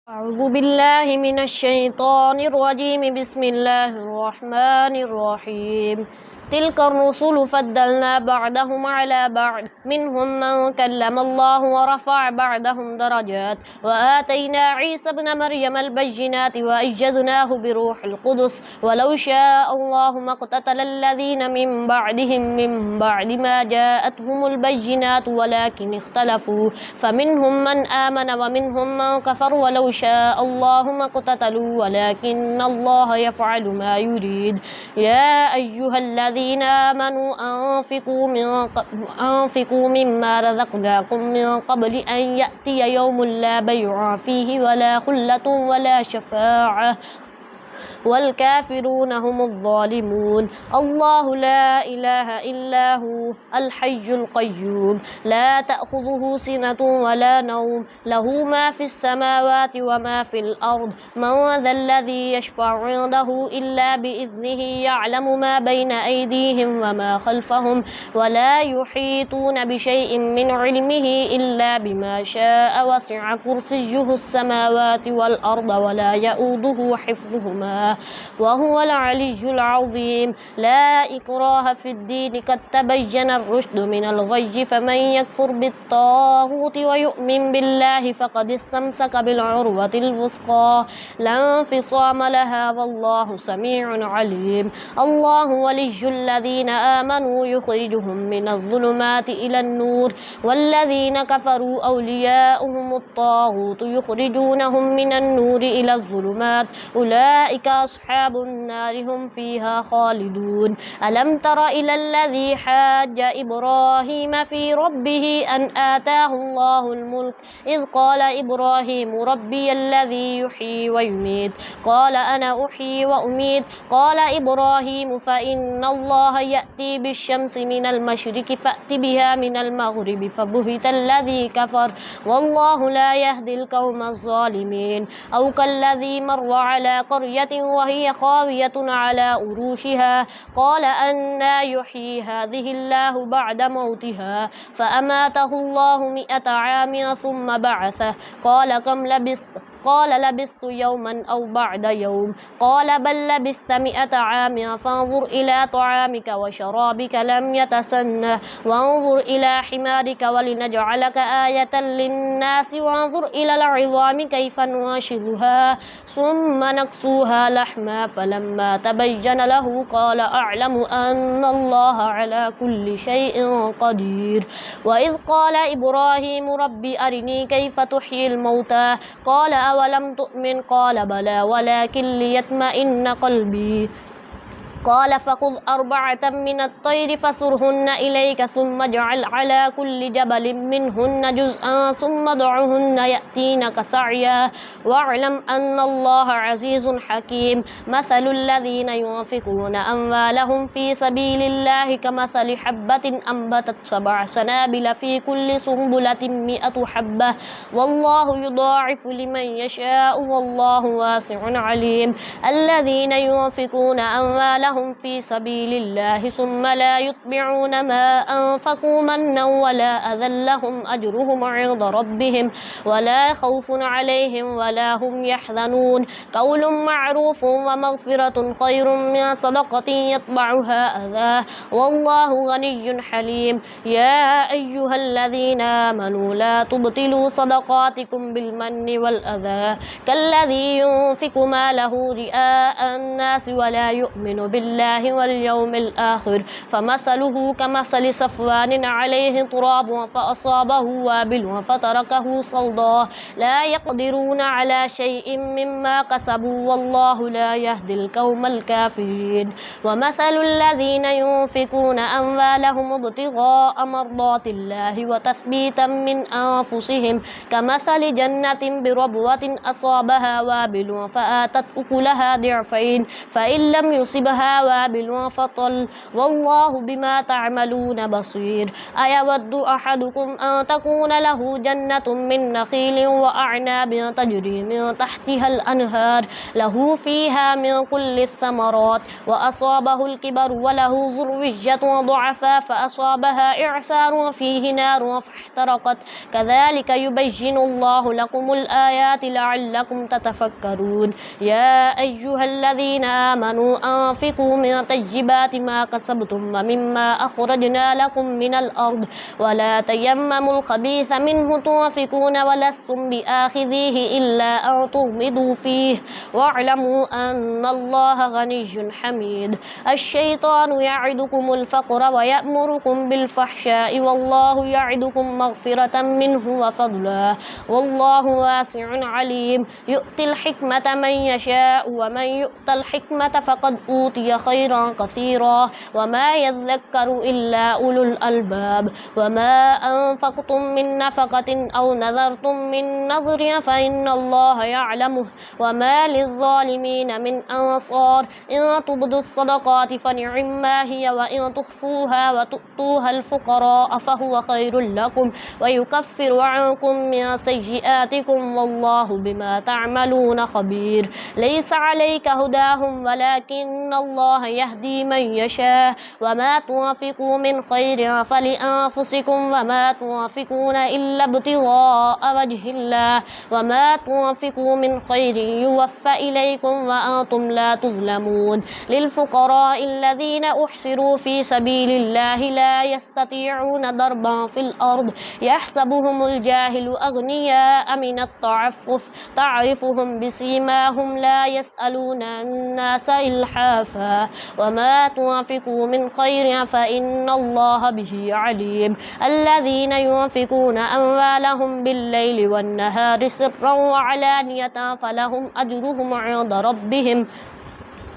أعوذ بالله من الشيطان الرجيم. بسم الله الرحمن الرحيم. تلك الرسل فضلنا بعضهم على بعض، منهم من كلم الله ورفع بعضهم درجات، وآتينا عيسى ابن مريم البينات وأيدناه بروح القدس، ولو شاء الله ما اقتتل الذين من بعدهم من بعد ما جاءتهم البينات ولكن اختلفوا، فمنهم من آمن ومنهم من كفر، ولو شاء الله ما اقتتلوا ولكن الله يفعل ما يريد. يا أيها الذين آمنوا أنفقوا مما رزقناكم من قبل أن يأتي يوم لا بيع فيه ولا خلة ولا شفاعة والكافرون هم الظالمون. الله لا إله إلا هو الحي القيوم، لا تأخذه سنة ولا نوم، له ما في السماوات وما في الأرض. من ذا الذي يشفع عنده إلا بإذنه، يعلم ما بين أيديهم وما خلفهم، ولا يحيطون بشيء من علمه إلا بما شاء. وسع كرسيه السماوات والأرض ولا يؤوده حفظهما وهو العلي العظيم. لا إكراه في الدين، قد تبين الرشد من الغي، فمن يكفر بالطاغوت ويؤمن بالله فقد استمسك بالعروة الوثقى لا انفصام لها، والله سميع عليم. الله ولي الذين آمنوا يخرجهم من الظلمات إلى النور، والذين كفروا أولياؤهم الطاغوت يخرجونهم من النور إلى الظلمات، أولئك أصحاب النار هم فيها خالدون. ألم تر إلى الذي حاج إبراهيم في ربه أن آتاه الله الملك، إذ قال إبراهيم ربي الذي يحيي ويميت، قال أنا أحيي وأميت. قال إبراهيم فإن الله يأتي بالشمس من المشرق فأت بها من المغرب، فبهت الذي كفر والله لا يهدي القوم الظالمين. أو كالذي مر على قرية وهي خاوية على عروشها، قال أنى يحيي هذه الله بعد موتها، فأماته الله 100 عام ثم بعثه، قال كم لبثت؟ قال لبثت يوما أو بعد يوم، قال بل لبثت 100 عام، فانظر إلى طعامك وشرابك لم يتسنه، وانظر إلى حمارك ولنجعلك آية للناس، وانظر إلى العظام كيف ننشزها ثم نكسوها لحما، فلما تبين له قال أعلم أن الله على كل شيء قدير. وإذ قال إبراهيم رب أرني كيف تحيي الموتى، قال أولم تؤمن؟ قال بلى ولكن ليطمئن قلبي، قال فخذ 4 من الطير فصرهن إليك، ثم اجعل على كل جبل منهن جزءا ثم ادعهن يأتينك سعيا، واعلم أن الله عزيز حكيم. مثل الذين ينفقون أموالهم في سبيل الله كمثل حبة أنبتت 7 سنابل في كل سنبلة 100 حبة، والله يضاعف لمن يشاء والله واسع عليم. الذين ينفقون أموالهم في سبيل الله ثم لا يتبعون ما أنفقوا منا ولا أذى، لهم أجرهم عند ربهم ولا خوف عليهم ولا هم يحزنون. قول معروف ومغفرة خير من صدقة يتبعها أذى، والله غني حليم. يا أيها الذين آمنوا لا تبطلوا صدقاتكم بالمن والأذى، كالذي ينفق ماله رئاء الناس ولا يؤمن بالله واليوم الآخر، فمثله كمثل صفوان عليه تراب فأصابه وابل فتركه صلدا، لا يقدرون على شيء مما كسبوا والله لا يهدي القوم الكافرين. ومثل الذين ينفقون أموالهم ابتغاء مرضات الله وتثبيتا من أنفسهم كمثل جنة بربوة أصابها وابل فآتت أكلها ضعفين، فإن لم يصبها وابل وفطل والله بما تعملون بصير أيود أحدكم أن تكون له جنة من نخيل وأعناب تجري من تحتها الأنهار له فيها من كل الثمرات وأصابه الكبر وله ذرية ضعفاء فأصابها إعصار فيه نار فاحترقت كذلك يبين الله لكم الآيات لعلكم تتفكرون يا أيها الذين آمنوا أنفقوا من طيبات ما كسبتم ومما أخرجنا لكم من الأرض ولا تيمموا الخبيث منه تنفقون ولستم بآخذيه إلا أن تغمضوا فيه واعلموا أن الله غني حميد الشيطان يعدكم الفقر ويأمركم بالفحشاء والله يعدكم مغفرة منه وفضلا والله واسع عليم يؤتي الحكمة من يشاء ومن يؤت الحكمة فقد أوتي خيرا كثيرا وما يذكر إلا أولو الألباب وما أنفقتم من نفقة أو نذرتم من نذر فإن الله يعلمه وما للظالمين من أنصار إن تبدوا الصدقات فنعما هي وإن تخفوها وتؤتوها الفقراء فهو خير لكم ويكفر عنكم من سيئاتكم والله بما تعملون خبير ليس عليك هداهم ولكن الله يهدي من يشاء وما تنفقوا من خير فلأنفسكم وما تنفقون إلا ابتغاء وجه الله وما تنفقوا من خير يوفى إليكم وأنتم لا تظلمون للفقراء الذين أحصروا في سبيل الله لا يستطيعون ضربا في الأرض يحسبهم الجاهل أغنياء من التعفف تعرفهم بسيماهم لا يسألون الناس إلحافا وما تنفقوا من خير فإن الله به عليم الذين ينفقون أموالهم بالليل والنهار سرا وعلانية فلهم أجرهم عند ربهم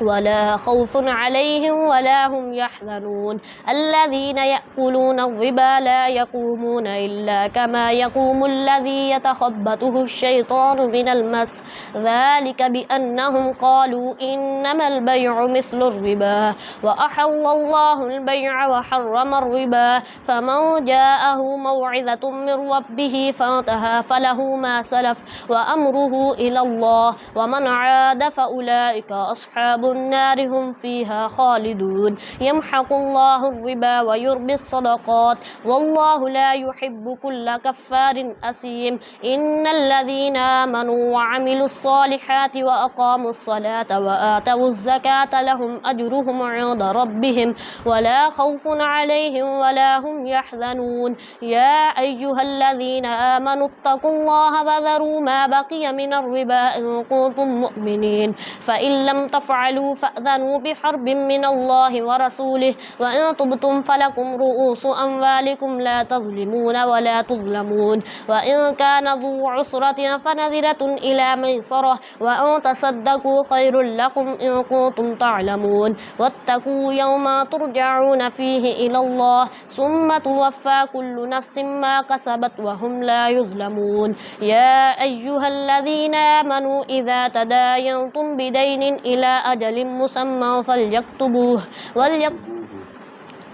ولا خوف عليهم ولا هم يحزنون الذين يأكلون الربا لا يقومون إلا كما يقوم الذي يتخبطه الشيطان من المس ذلك بأنهم قالوا إنما البيع مثل الربا وأحل الله البيع وحرم الربا فمن جاءه موعظة من ربه فانتهى فله ما سلف وأمره إلى الله ومن عاد فأولئك أصحاب النار هم فيها خالدون يمحق الله الربا ويربي الصدقات والله لا يحب كل كفار أثيم إن الذين آمنوا وعملوا الصالحات وأقاموا الصلاة وآتوا الزكاة لهم أجرهم عند ربهم ولا خوف عليهم ولا هم يحزنون يا أيها الذين آمنوا اتقوا الله وذروا ما بقي من الربا إن كنتم مؤمنين فإن لم تفعلوا فأذنوا بحرب من الله ورسوله وإن تبتم فلكم رؤوس أموالكم لا تظلمون ولا تظلمون وإن كان ذو عسرة فنذرة إلى ميسرة وأن تصدقوا خير لكم إن كنتم تعلمون واتقوا يوما ترجعون فيه إلى الله ثم توفى كل نفس ما كسبت وهم لا يظلمون يا أيها الذين آمنوا إذا تداينتم بدين إلى أجل مسمى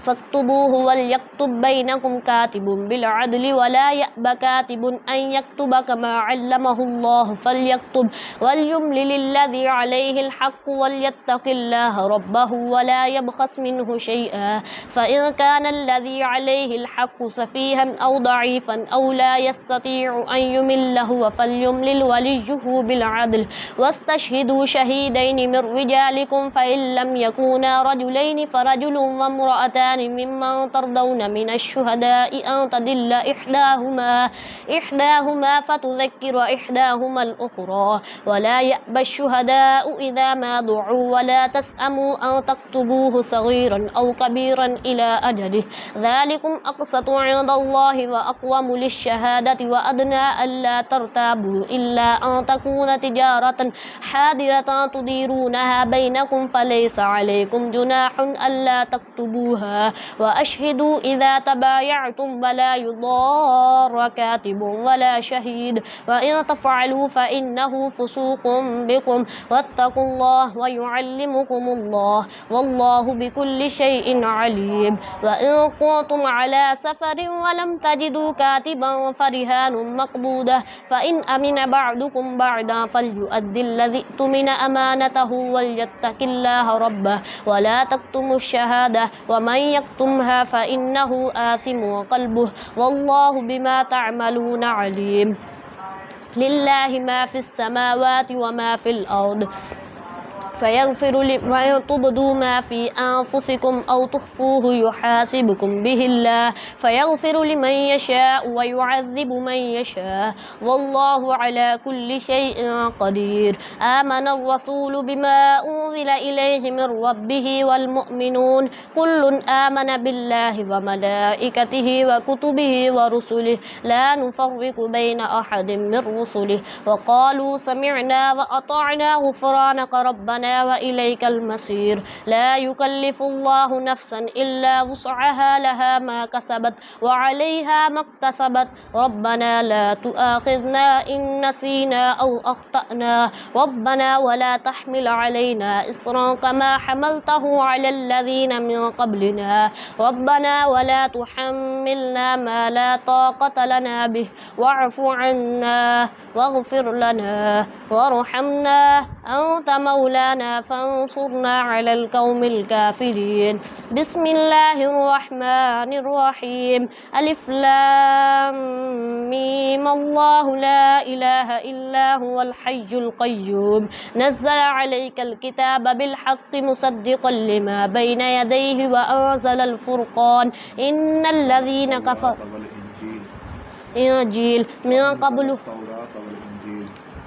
فاكتبوه وليكتب بينكم كاتب بالعدل ولا يأب كاتب أن يكتب كما علمه الله فليكتب وليملل الذي عليه الحق وليتق الله ربه ولا يبخس منه شيئا فإن كان الذي عليه الحق سفيها أو ضعيفا أو لا يستطيع أن يمله فليملل وليه بالعدل واستشهدوا شهيدين من رجالكم فإن لم يكونا رجلين فرجل وامرأتان ممن ترضون من الشهداء أن تضل إحداهما فتذكر إحداهما الأخرى ولا يأبى الشهداء إذا ما دعوا ولا تسأموا أن تكتبوه صغيرا أو كبيرا إلى أجله ذلكم أقسط عند الله وأقوم للشهادة وأدنى ألا ترتابوا إلا أن تكون تجارة حاضرة تديرونها بينكم فليس عليكم جناح ألا تكتبوها الله وأشهدوا إذا تبايعتم ولا يضار كاتب ولا شهيد وإن تفعلوا فإنه فسوق بكم واتقوا الله ويعلمكم الله والله بكل شيء عليم وإن كنتم على سفر ولم تجدوا كاتبا فرهان مقبوضة فإن أمن بعضكم بعضا فليؤدي الذي اؤتمن أمانته وليتق الله ربه ولا تكتموا الشهادة ومن يكتمها فإنه آثم قلبه والله بما تعملون عليم لله ما في السماوات وما في الأرض فيغفر لمن تبدوا ما في أنفسكم أو تخفوه يحاسبكم به الله فيغفر لمن يشاء ويعذب من يشاء والله على كل شيء قدير آمن الرسول بما أنزل إليه من ربه والمؤمنون كل آمن بالله وملائكته وكتبه ورسله لا نفرق بين أحد من رسله وقالوا سمعنا وأطعنا غفرانك ربنا وإليك المصير لا يكلف الله نفسا إلا وسعها لها ما كسبت وعليها ما اكتسبت ربنا لا تؤاخذنا إن نسينا أو أخطأنا ربنا ولا تحمل علينا إصرا كما حملته على الذين من قبلنا ربنا ولا تحملنا ما لا طاقة لنا به واعف عنا واغفر لنا وارحمنا أنت مولانا فانصرنا على القوم الكافرين بسم الله الرحمن الرحيم ألف لام ميم الله لا إله إلا هو الحي القيوم نزل عليك الكتاب بالحق مصدقا لما بين يديه وأنزل الفرقان إن الذين كفروا إنجيل من قبل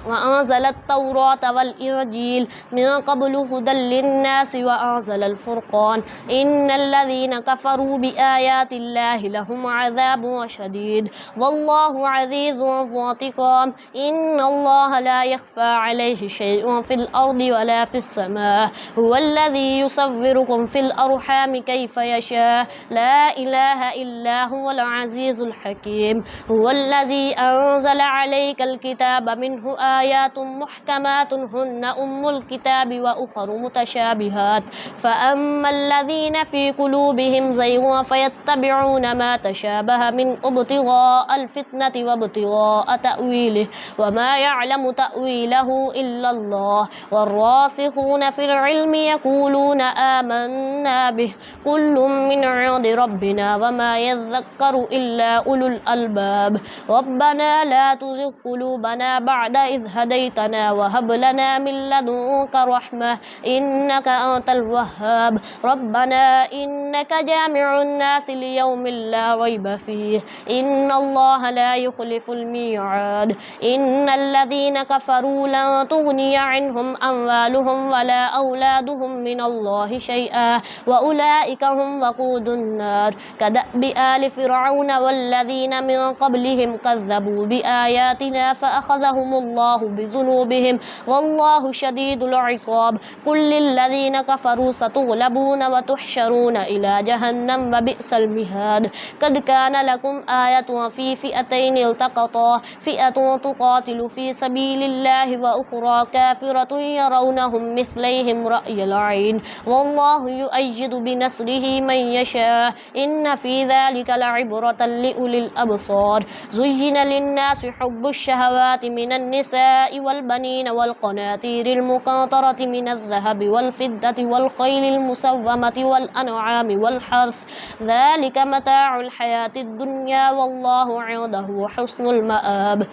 وأنزل التوراة والإنجيل من قبل هدى للناس وأنزل الفرقان إن الذين كفروا بآيات الله لهم عذاب شديد والله عزيز ذو انتقام إن الله لا يخفى عليه شيء في الأرض ولا في السماء هو الذي يصوركم في الأرحام كيف يشاء لا إله إلا هو العزيز الحكيم هو الذي أنزل عليك الكتاب منه آيات محكمات هن أم الكتاب وأخر متشابهات فأما الذين في قلوبهم زيغ فيتبعون ما تشابه من ابتغاء الفتنة وابتغاء تأويله وما يعلم تأويله إلا الله والراسخون في العلم يقولون آمنا به كل من عند ربنا وما يذكر إلا أولو الألباب ربنا لا تزغ قلوبنا بعد إذ هديتنا وهب لنا من لدنك رحمة إنك أنت الوهاب ربنا إنك جامع الناس ليوم لا ريب فيه إن الله لا يخلف الميعاد إن الذين كفروا لن تغني عنهم أموالهم ولا أولادهم من الله شيئا وأولئك هم وقود النار كدأب آل فرعون والذين من قبلهم كذبوا بآياتنا فأخذهم الله بذنوبهم والله شديد العقاب قل للذين كفروا ستغلبون وتحشرون إلى جهنم وبئس المهاد قد كان لكم آية في فئتين التقطا فئة تقاتل في سبيل الله وأخرى كافرة يرونهم مثليهم رأي العين والله يؤيد بنصره من يشاء إن في ذلك لعبرة لأولي الأبصار زين للناس حب الشهوات من النساء والبنين والقناطير المقنطرة من الذهب والفضة والخيل المسومة والأنعام والحرث ذلك متاع الحياة الدنيا والله عنده حسن المآب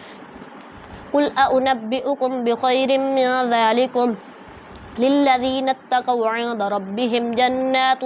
قل أنبئكم بخير من ذلكم للذين اتقوا عند ربهم جنات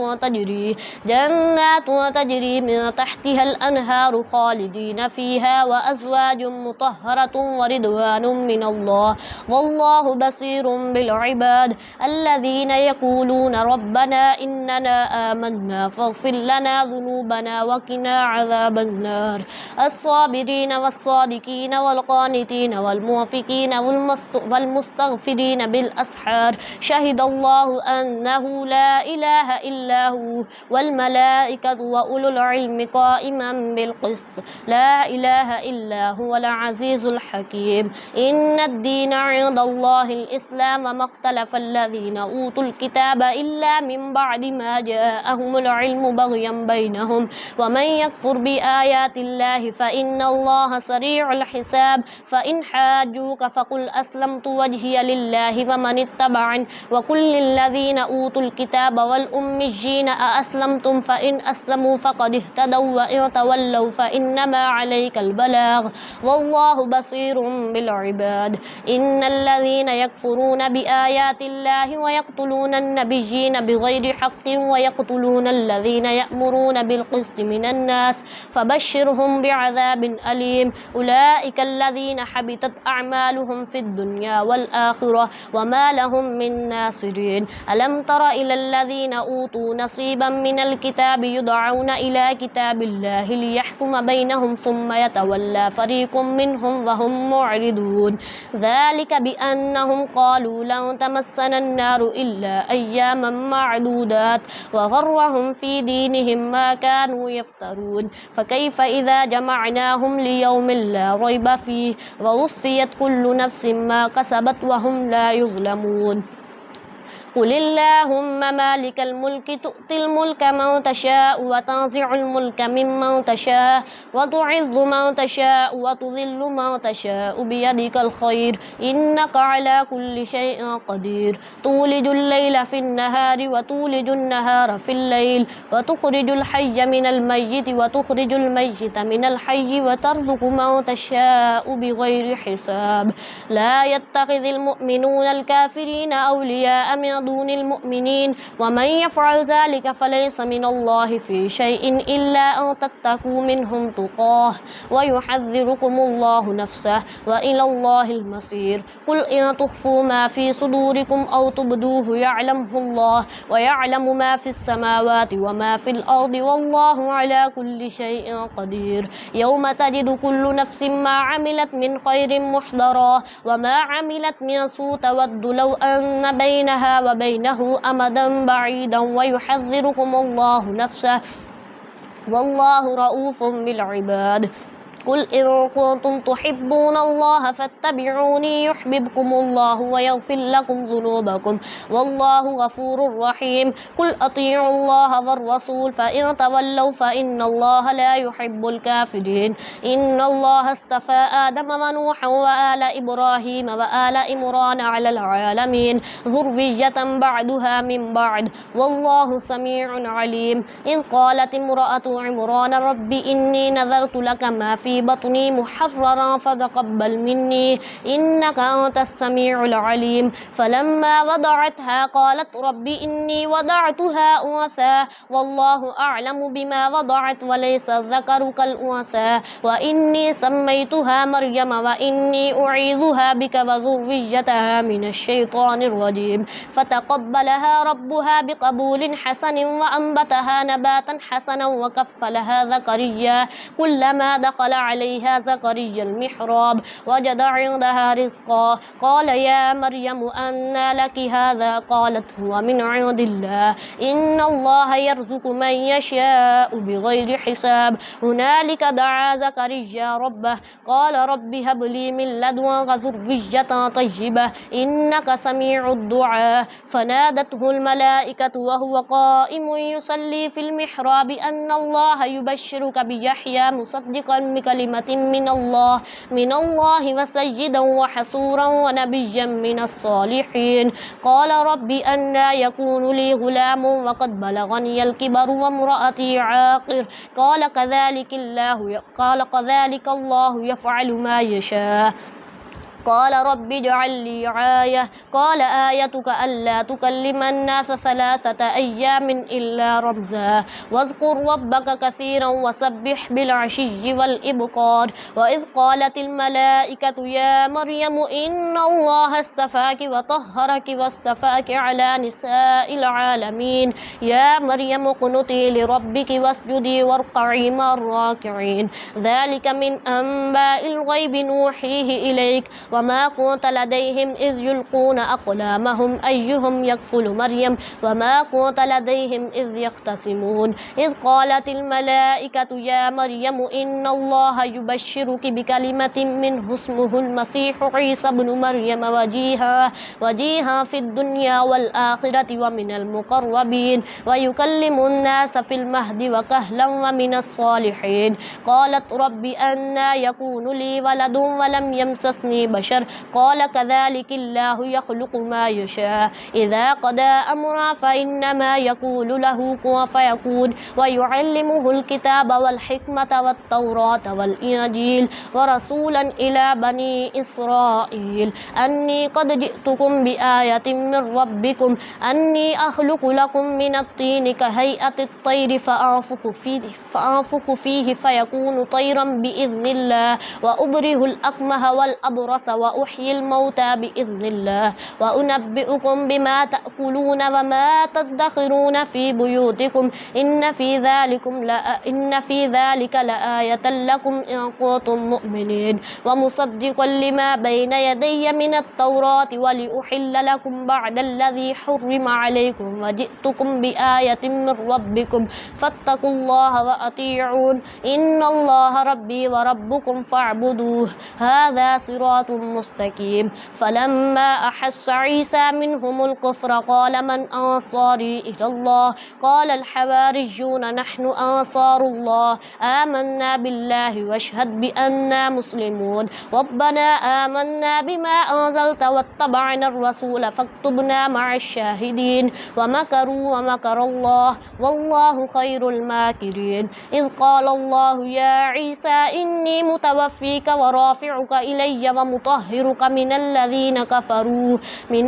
تجري من تحتها الأنهار خالدين فيها وأزواج مطهرة ورضوان من الله والله بصير بالعباد الذين يقولون ربنا إننا آمنا فاغفر لنا ذنوبنا وقنا عذاب النار الصابرين والصادقين والقانتين والموفقين والمستغفرين بالأسحار شهد الله أنه لا إله إلا هو والملائكة وأولو العلم قائما بالقسط لا إله إلا هو العزيز الحكيم إن الدين عند الله الإسلام وما اختلف الذين أوتوا الكتاب إلا من بعد ما جاءهم العلم بغيا بينهم ومن يكفر بآيات الله فإن الله سريع الحساب فإن حاجوك فقل أسلمت وجهي لله ومن اتبعني وقل للذين أوتوا الكتاب والأميين أأسلمتم فإن أسلموا فقد اهتدوا وإن تولوا فإنما عليك البلاغ والله بصير بالعباد إن الذين يكفرون بآيات الله ويقتلون النبيين بغير حق ويقتلون الذين يأمرون بالقسط من الناس فبشرهم بعذاب أليم أولئك الذين حبطت أعمالهم في الدنيا والآخرة وما لهم من ناصرين ألم تر إلى الذين أوتوا نصيبا من الكتاب يدعون إلى كتاب الله ليحكم بينهم ثم يتولى فريق منهم وهم معرضون ذلك بأنهم قالوا لن تمسنا النار إلا أياما معدودات وغرهم في دينهم ما كانوا يفترون فكيف إذا جمعناهم ليوم لا ريب فيه ووفيت كل نفس ما كسبت وهم لا يظلمون قل اللهم مالك الملك تؤتي الملك من تشاء وتنزع الملك ممن تشاء وتعز من تشاء وتذل من تشاء بيدك الخير إنك على كل شيء قدير تولج الليل في النهار وتولج النهار في الليل وتخرج الحي من الميت وتخرج الميت من الحي وترزق من تشاء بغير حساب لا يتخذ المؤمنون الكافرين أولياء من دون المؤمنين ومن يفعل ذلك فليس من الله في شيء إلا أن تتقوا منهم تقاه ويحذركم الله نفسه وإلى الله المصير قل إن تخفوا ما في صدوركم أو تبدوه يعلمه الله ويعلم ما في السماوات وما في الأرض والله على كل شيء قدير يوم تجد كل نفس ما عملت من خير محضرا وما عملت من سوء تود لو أن بينها وبينه أمدا بعيدا ويحذركم الله نفسه والله رؤوف بالعباد قل إن كنتم تحبون الله فاتبعوني يحببكم الله ويغفر لكم ذنوبكم والله غفور رحيم قل أطيعوا الله والرسول فإن تولوا فإن الله لا يحب الكافرين إن الله اصطفى آدم ونوحا وآل إبراهيم وآل عمران على العالمين ذرية بعدها من بعد والله سميع عليم إن قالت امرأة عمران رب إني نذرت لك ما في بطني محررا فتقبل مني إنك أنت السميع العليم فلما وضعتها قالت رب إني وضعتها أنثى والله أعلم بما وضعت وليس الذكر كالأنثى وإني سميتها مريم وإني أعيذها بك وذريتها من الشيطان الرجيم فتقبلها ربها بقبول حسن وأنبتها نباتا حسنا وكفلها زكريا كلما دخل عليها زكريا المحراب وجد عندها رزقا قال يا مريم أنى لك هذا قالت هو من عند الله إن الله يرزق من يشاء بغير حساب هنالك دعا زكريا ربه قال رب هب لي من لدنك ذرية طيبة إنك سميع الدعاء فنادته الملائكة وهو قائم يصلي في المحراب أن الله يبشرك بيحيى مصدقا بكلمة من الله وسيدا وحصورا ونبيا من الصالحين قال رب أنى يكون لي غلام وقد بلغني الكبر وامرأتي عاقر قال كذلك الله يفعل ما يشاء قال رب اجعل لي آية قال آيتك ألا تكلم الناس 3 أيام إلا رمزا واذكر ربك كثيرا وسبح بالعشي والإبكار وإذ قالت الملائكة يا مريم إن الله اصطفاك وطهرك واصطفاك على نساء العالمين يا مريم اقنتي لربك واسجدي واركعي مع الراكعين ذلك من أنباء الغيب نوحيه إليك وما كنت لديهم إذ يلقون أقلامهم أيهم يكفل مريم وما كنت لديهم إذ يختصمون إذ قالت الملائكة يا مريم إن الله يبشرك بكلمة منه اسمه المسيح عيسى بن مريم وجيها في الدنيا والآخرة ومن المقربين ويكلم الناس في المهد وكهلا ومن الصالحين قالت رب أنى يكون لي ولد ولم يمسسني بشر قال كذلك الله يخلق ما يشاء إذا قضى أمرا فإنما يقول له كن فيكون ويعلمه الكتاب والحكمة والتوراة والإنجيل ورسولا إلى بني إسرائيل أني قد جئتكم بآية من ربكم أني أخلق لكم من الطين كهيئة الطير فأنفخ فيه فيكون طيرا بإذن الله وأبره الأكمه والأبرص وأحيي الموتى بإذن الله وأنبئكم بما تأكلون وما تدخرون في بيوتكم إن في ذلك لآية لكم إن كنتم مؤمنين ومصدقا لما بين يدي من التوراة ولأحل لكم بعد الذي حرم عليكم وجئتكم بآية من ربكم فاتقوا الله وأطيعون إن الله ربي وربكم فاعبدوه هذا صراط مستقيم فلما أحس عيسى منهم الكفر قال من أنصاري إلى الله قال الحواريون نحن أنصار الله آمنا بالله واشهد بأننا مسلمون ربنا آمنا بما أنزلت واتبعنا الرسول فاكتبنا مع الشاهدين ومكروا ومكر الله والله خير الماكرين إذ قال الله يا عيسى إني متوفيك ورافعك إلي ومطهرك من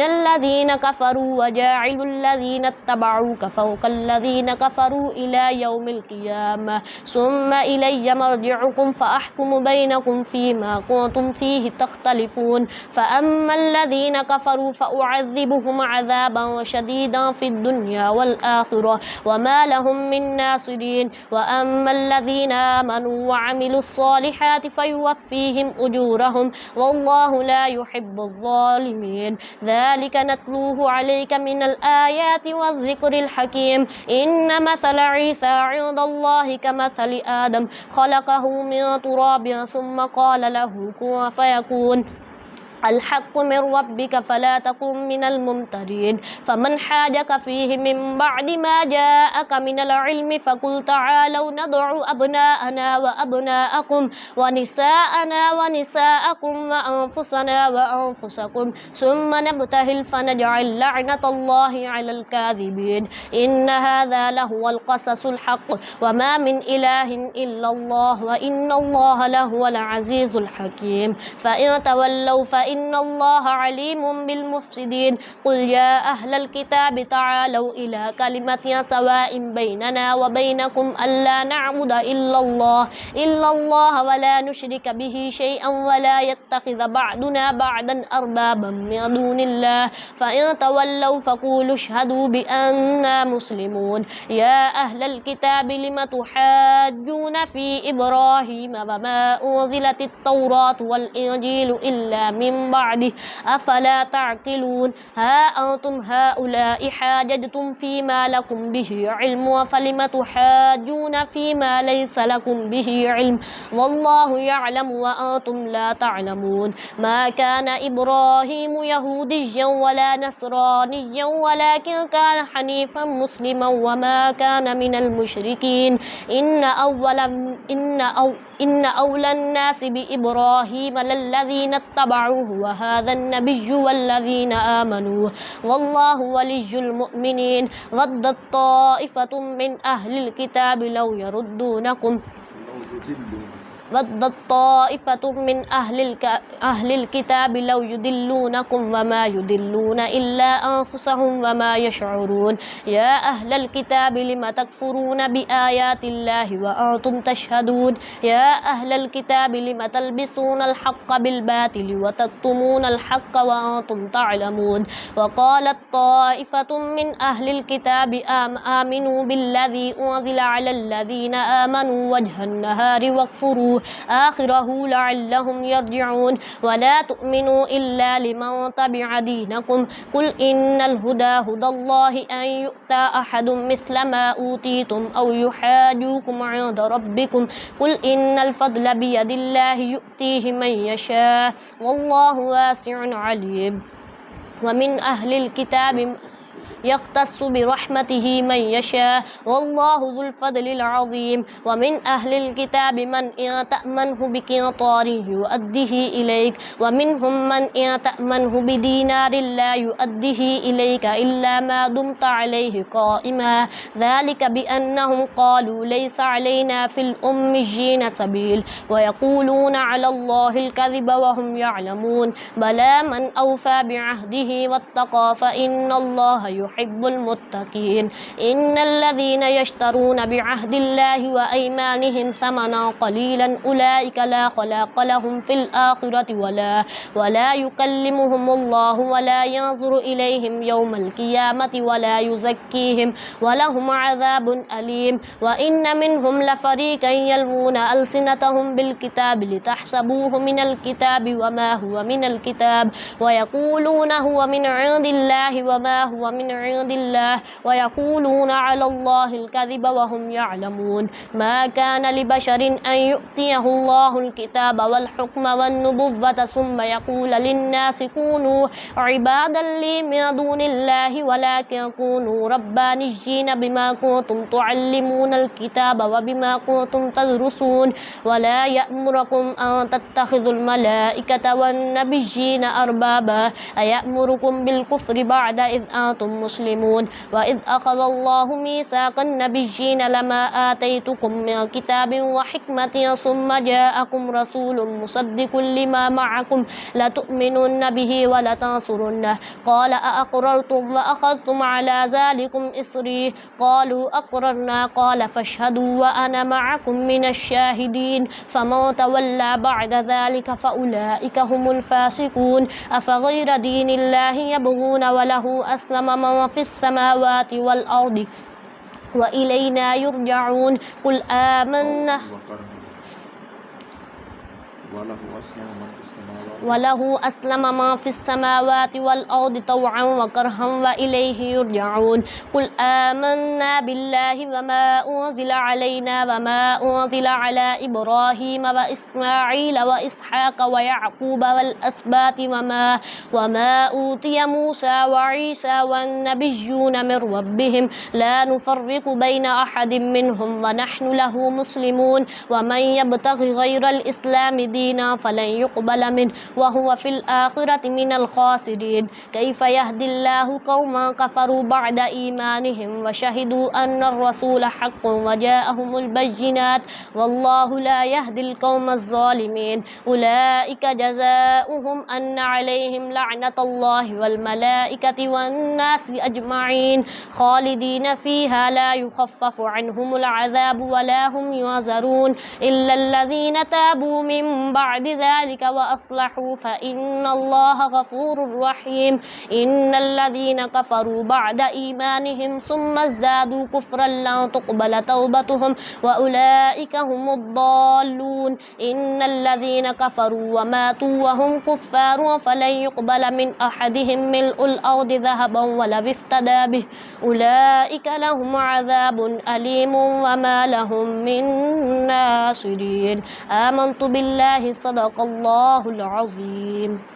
الذين كفروا وجاعل الذين اتبعوك فوق الذين كفروا إلى يوم القيامة ثم إلي مرجعكم فأحكم بينكم فيما كنتم فيه تختلفون فأما الذين كفروا فأعذبهم عذابا شديدا في الدنيا والآخرة وما لهم من ناصرين وأما الذين آمنوا وعملوا الصالحات فيوفيهم أجورهم والله لا يحب الظالمين ذلك نتلوه عليك من الآيات والذكر الحكيم إن مثل عيسى عند الله كمثل آدم خلقه من تراب ثم قال له كن فيكون الحق من ربك فلا تكن من الممترين فمن حاجك فيه من بعد ما جاءك من العلم فقل تعالوا ندع أبناءنا وأبناءكم ونساءنا ونساءكم وأنفسنا وأنفسكم ثم نبتهل فنجعل لعنة الله على الكاذبين إن هذا لهو القصص الحق وما من إله إلا الله وإن الله لهو العزيز الحكيم فإن تولوا فإن الله عليم بالمفسدين قل يا أهل الكتاب تعالوا إلى كلمة سواء بيننا وبينكم ألا نعبد إلا الله ولا نشرك به شيئا ولا يتخذ بعضنا بعضا أربابا من دون الله فإن تولوا فقولوا اشهدوا بأننا مسلمون يا أهل الكتاب لم تحاجون في إبراهيم وما أنزلت التوراة والإنجيل إلا من بعده أفلا تعقلون ها أنتم هؤلاء حاججتم فيما لكم به علم فلم تحاجون فيما ليس لكم به علم والله يعلم وأنتم لا تعلمون ما كان إبراهيم يهوديا ولا نصرانيا ولكن كان حنيفا مسلما وما كان من المشركين إن أولى الناس بإبراهيم للذين اتبعوه وهذا النبي والذين آمنوا والله ولي المؤمنين ودت طائفة من أهل الكتاب لو يردونكم ودت طائفة من أهل الكتاب لو يضلونكم وما يضلون إلا أنفسهم وما يشعرون يا أهل الكتاب لم تكفرون بآيات الله وأنتم تشهدون يا أهل الكتاب لم تلبسون الحق بالباطل وتكتمون الحق وأنتم تعلمون وقالت طائفة من أهل الكتاب آمنوا بالذي أنزل على الذين آمنوا وجه النهار واكفروا اتبعوا آخره لعلهم يرجعون ولا تؤمنوا إلا لمن تبع دينكم قل إن الهدى هدى الله أن يؤتى أحد مثل ما أوتيتم أو يحاجوكم عند ربكم قل إن الفضل بيد الله يؤتيه من يشاء والله واسع عليم ومن أهل الكتاب يختص برحمته من يشاء والله ذو الفضل العظيم ومن أهل الكتاب من إن تأمنه بقنطار يؤده إليك ومنهم من إن تأمنه بدينار لا يؤده إليك إلا ما دمت عليه قائما ذلك بأنهم قالوا ليس علينا في الأميين سبيل ويقولون على الله الكذب وهم يعلمون بلى من أوفى بعهده واتقى فإن الله يحب المتقين إن الذين يشترون بعهد الله وأيمانهم ثمنا قليلا أولئك لا خلاق لهم في الآخرة ولا يكلمهم الله ولا ينظر إليهم يوم القيامة ولا يزكيهم ولهم عذاب أليم وإن منهم لفريقا يلوون ألسنتهم بالكتاب لتحسبوه من الكتاب وما هو من الكتاب ويقولون هو من عند الله وما هو من عند الله ويقولون على الله الكذب وهم يعلمون ما كان لبشر أن يؤتيه الله الكتاب والحكم والنبوة ثم يقول للناس كونوا عبادا لي من دون الله ولكن كونوا ربانيين بما كنتم تعلمون الكتاب وبما كنتم تدرسون ولا يأمركم أن تتخذوا الملائكة والنبيين أربابا أيأمركم بالكفر بعد إذ أنتم مسلمون وإذ أخذ الله ميثاق النبيين لما آتيتكم من كتاب وحكمة ثم جاءكم رسول مصدق لما معكم لتؤمنن به ولتنصرنه قال أأقررتم وأخذتم على ذلكم إصري قالوا أقررنا قال فاشهدوا وأنا معكم من الشاهدين فمن تولى بعد ذلك فأولئك هم الفاسقون أفغير دين الله يبغون وله أسلم من في السماوات والأرض وإلينا يرجعون قل آمنا وله أسلم من في السماوات والأرض طوعا وكرها وإليه يرجعون قل آمنا بالله وما أنزل علينا وما أنزل على إبراهيم وإسماعيل وإسحاق ويعقوب والأسباط وما أوتي موسى وعيسى والنبيون من ربهم لا نفرق بين أحد منهم ونحن له مسلمون ومن يبتغي غير الإسلام دينا فلن يقبل منه وهو في الآخرة من الخاسرين كيف يهدي الله قوما كفروا بعد إيمانهم وشهدوا أن الرسول حق وجاءهم البينات والله لا يهدي القوم الظالمين أولئك جزاؤهم أن عليهم لعنة الله والملائكة والناس أجمعين خالدين فيها لا يخفف عنهم العذاب ولا هم ينظرون إلا الذين تابوا من بعد ذلك وأصلحوا فإن الله غفور رحيم إن الذين كفروا بعد إيمانهم ثم ازدادوا كفرا لن تقبل توبتهم وأولئك هم الضالون إن الذين كفروا وماتوا وهم كفار فلن يقبل من أحدهم ملء الأرض ذهبا ولو افتدى به أولئك لهم عذاب أليم وما لهم من ناصرين آمنت بالله صدق الله العظيم.